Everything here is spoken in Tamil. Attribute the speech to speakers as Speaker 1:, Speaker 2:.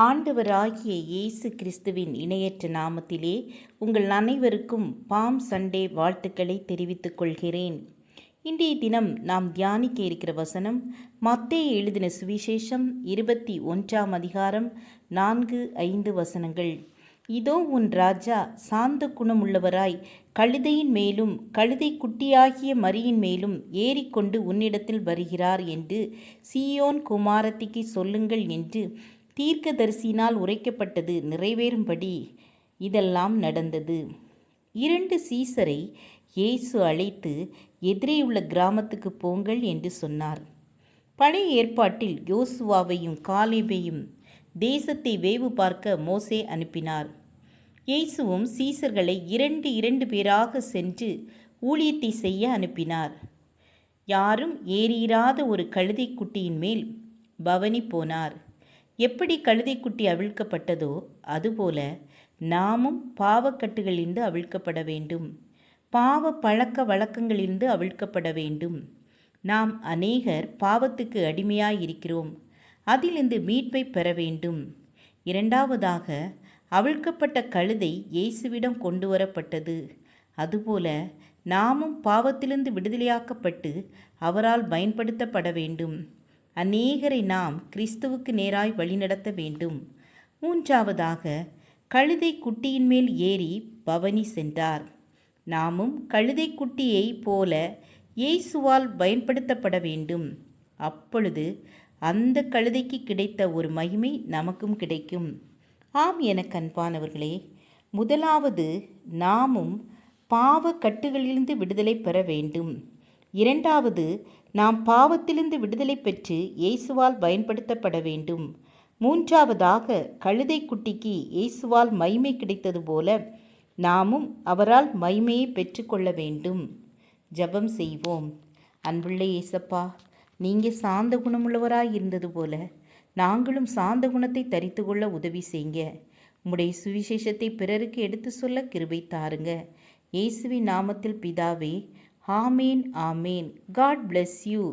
Speaker 1: ஆண்டவராகிய இயேசு கிறிஸ்துவின் இணையற்ற நாமத்திலே உங்கள் அனைவருக்கும் பாம் சண்டே வாழ்த்துக்களை தெரிவித்துக் கொள்கிறேன். இன்றைய தினம் நாம் தியானிக்க இருக்கிற வசனம் மத்தேயு எழுதின சுவிசேஷம் 21ஆம் அதிகாரம் 4-5 வசனங்கள். இதோ உன் ராஜா சாந்த குணமுள்ளவராய் கழுதையின் மேலும் கழுதை குட்டியாகிய மரியின் மேலும் ஏறிக்கொண்டு உன்னிடத்தில் வருகிறார் என்று சீயோன் குமாரத்திக்கு சொல்லுங்கள் என்று தீர்க்கதரிசியினால் உரைக்கப்பட்டது நிறைவேறும்படி இதெல்லாம் நடந்தது. 2 சீசரை இயேசு அழைத்து எதிரேயுள்ள கிராமத்துக்கு போங்கள் என்று சொன்னார். பழைய ஏற்பாட்டில் யோசுவாவையும் காலேபையும் தேசத்தை வேவு பார்க்க மோசே அனுப்பினார். இயேசுவும் சீசர்களை 2 பேராக சென்று ஊழியத்தை செய்ய அனுப்பினார். யாரும் ஏறியிராத ஒரு கழுதை குட்டியின் மேல் பவனி போனார். எப்படி கழுதைக்குட்டி அவிழ்க்கப்பட்டதோ அதுபோல நாமும் பாவக்கட்டுகளிலிருந்து அவிழ்க்கப்பட வேண்டும். பாவ பழக்க வழக்கங்களிலிருந்து அவிழ்க்கப்பட வேண்டும். நாம் அநேகர் பாவத்துக்கு அடிமையாயிருக்கிறோம். அதிலிருந்து மீட்பை பெற வேண்டும். 2வதாக அவிழ்க்கப்பட்ட கழுதை இயேசுவிடம் கொண்டு வரப்பட்டது. அதுபோல நாமும் பாவத்திலிருந்து விடுதலையாக்கப்பட்டு அவரால் பயன்படுத்தப்பட வேண்டும். அநேகரை நாம் கிறிஸ்துவுக்கு நேராய் வழிநடத்த வேண்டும். 3வதாக கழுதை குட்டியின் மேல் ஏறி பவனி சென்றார். நாமும் கழுதை குட்டியை போல இயேசுவால் பயன்படுத்தப்பட வேண்டும். அப்பொழுது அந்த கழுதைக்கு கிடைத்த ஒரு மகிமை நமக்கும் கிடைக்கும். ஆம் என அன்பானவர்களே, முதலாவது நாமும் பாவ கட்டுகளிலிருந்து விடுதலை பெற வேண்டும். 2வது நாம் பாவத்திலிருந்து விடுதலை பெற்று இயேசுவால் பயன்படுத்தப்பட வேண்டும். 3வதாக கழுதை குட்டிக்கு இயேசுவால் மகிமை கிடைத்தது போல நாமும் அவரால் மகிமையை பெற்றுக்கொள்ள வேண்டும். ஜெபம் செய்வோம். அன்புள்ள இயேசப்பா, நீங்கள் சாந்த குணமுள்ளவராய் இருந்தது போல நாங்களும் சாந்த குணத்தை தரித்து கொள்ள உதவி செய்யுங்க. உம்முடைய சுவிசேஷத்தை பிறருக்கு எடுத்து சொல்ல கிருபை தாருங்க. இயேசுவின் நாமத்தில் பிதாவே, ஆமேன் ஆமேன். God bless you.